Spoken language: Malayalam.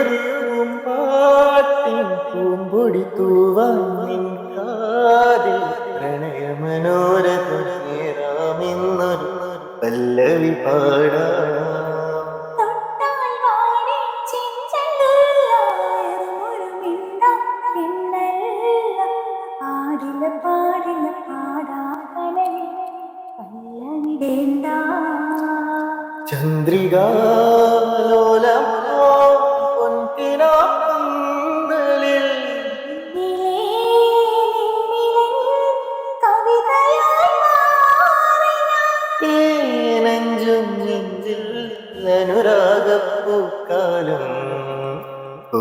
പുതിയൊരു പൂമ്പാട്ടിൻ പൂമ്പൊടി തൂവാൻ നിൻ കാതിൽ പ്രണയമനോരഥം നേരാമെന്നൊരു പല്ലവി പാടാം. ചന്ദ്രികാലോലമോ പൊൻകിനാപ്പന്തലിൽ നെഞ്ചും നെഞ്ചിൽ അനുരാഗപ്പൂക്കാലം. ഓ